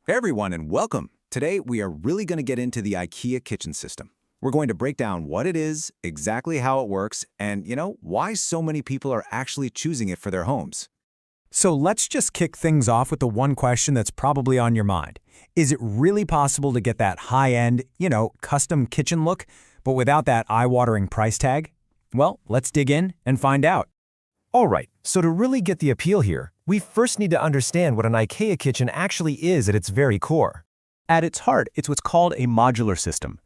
Hey everyone, and welcome. Today we are really going to get into the IKEA kitchen system. We're going to break down what it is, exactly how it works, and why so many people are actually choosing it for their homes. So let's just kick things off with the one question that's probably on your mind. Is it really possible to get that high-end, custom kitchen look, but without that eye-watering price tag? Well, let's dig in and find out. All right, so to really get the appeal here, we first need to understand what an IKEA kitchen actually is at its very core. At its heart, it's what's called a modular system.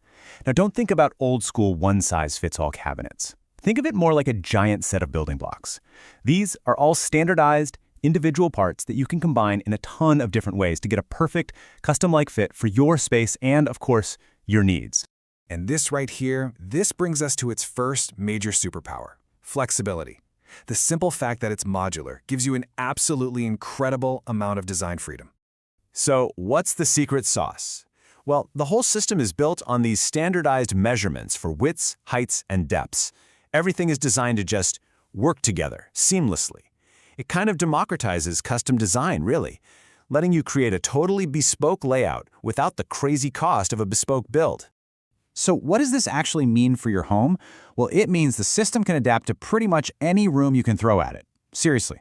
Now, don't think about old-school one-size-fits-all cabinets. Think of it more like a giant set of building blocks. These are all standardized, individual parts that you can combine in a ton of different ways to get a perfect, custom-like fit for your space and, of course, your needs. And this right here, this brings us to its first major superpower, flexibility. The simple fact that it's modular gives you an absolutely incredible amount of design freedom. So, what's the secret sauce? Well, the whole system is built on these standardized measurements for widths, heights, and depths. Everything is designed to just work together, seamlessly. It kind of democratizes custom design, really, letting you create a totally bespoke layout without the crazy cost of a bespoke build. So what does this actually mean for your home? Well, it means the system can adapt to pretty much any room you can throw at it. Seriously.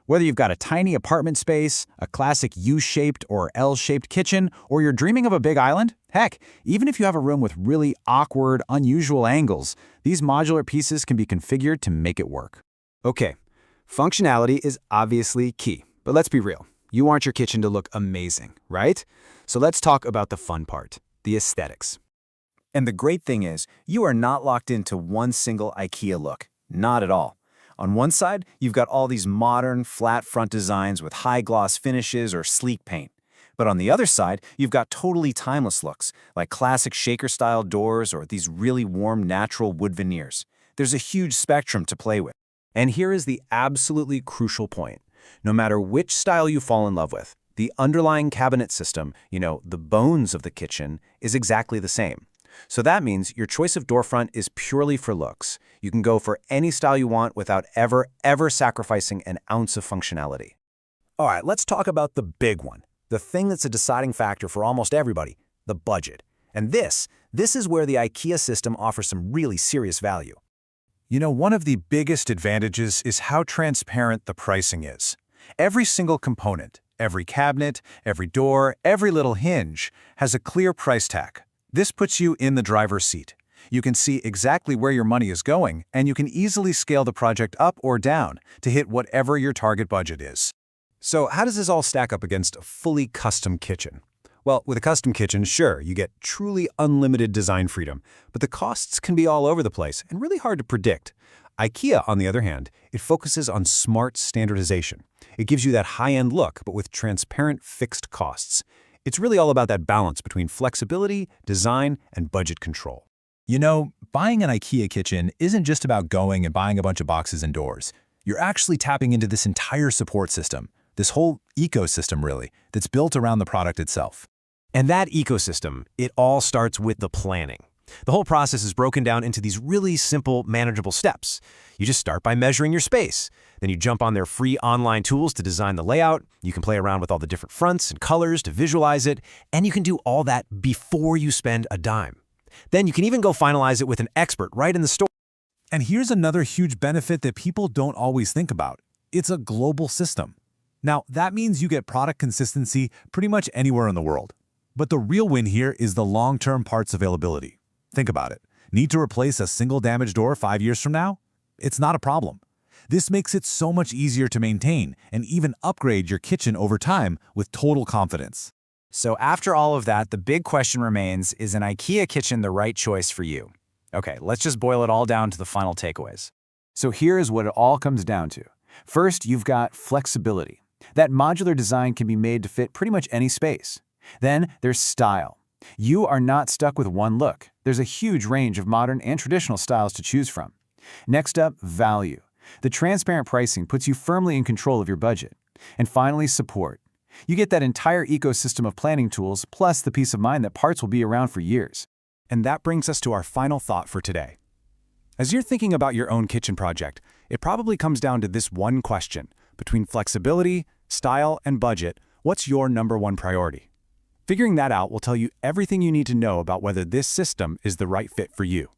Whether you've got a tiny apartment space, a classic U-shaped or L-shaped kitchen, or you're dreaming of a big island, heck, even if you have a room with really awkward, unusual angles, these modular pieces can be configured to make it work. Okay, functionality is obviously key, but let's be real. You want your kitchen to look amazing, right? So let's talk about the fun part, the aesthetics. And the great thing is, you are not locked into one single IKEA look. Not at all. On one side, you've got all these modern, flat front designs with high gloss finishes or sleek paint. But on the other side, you've got totally timeless looks, like classic shaker-style doors or these really warm, natural wood veneers. There's a huge spectrum to play with. And here is the absolutely crucial point. No matter which style you fall in love with, the underlying cabinet system, the bones of the kitchen, is exactly the same. So that means your choice of door front is purely for looks. You can go for any style you want without ever sacrificing an ounce of functionality. All right, let's talk about the big one, the thing that's a deciding factor for almost everybody, the budget. And this is where the IKEA system offers some really serious value. One of the biggest advantages is how transparent the pricing is. Every single component, every cabinet, every door, every little hinge has a clear price tag. This puts you in the driver's seat. You can see exactly where your money is going, and you can easily scale the project up or down to hit whatever your target budget is. So how does this all stack up against a fully custom kitchen? Well, with a custom kitchen, sure, you get truly unlimited design freedom, but the costs can be all over the place and really hard to predict. IKEA, on the other hand, it focuses on smart standardization. It gives you that high-end look, but with transparent fixed costs. It's really all about that balance between flexibility, design, and budget control. Buying an IKEA kitchen isn't just about going and buying a bunch of boxes and doors. You're actually tapping into this entire support system, this whole ecosystem, really, that's built around the product itself. And that ecosystem, it all starts with the planning. The whole process is broken down into these really simple, manageable steps. You just start by measuring your space. Then you jump on their free online tools to design the layout. You can play around with all the different fronts and colors to visualize it. And you can do all that before you spend a dime. Then you can even go finalize it with an expert right in the store. And here's another huge benefit that people don't always think about. It's a global system. Now, that means you get product consistency pretty much anywhere in the world. But the real win here is the long-term parts availability. Think about it. Need to replace a single damaged door 5 years from now? It's not a problem. This makes it so much easier to maintain and even upgrade your kitchen over time with total confidence. So after all of that, the big question remains, is an IKEA kitchen the right choice for you? Okay, let's just boil it all down to the final takeaways. So here is what it all comes down to. First, you've got flexibility. That modular design can be made to fit pretty much any space. Then there's style. You are not stuck with one look. There's a huge range of modern and traditional styles to choose from. Next up, value. The transparent pricing puts you firmly in control of your budget. And finally, support. You get that entire ecosystem of planning tools plus the peace of mind that parts will be around for years. And that brings us to our final thought for today. As you're thinking about your own kitchen project, it probably comes down to this one question. Between flexibility, style, and budget, what's your number one priority? Figuring that out will tell you everything you need to know about whether this system is the right fit for you.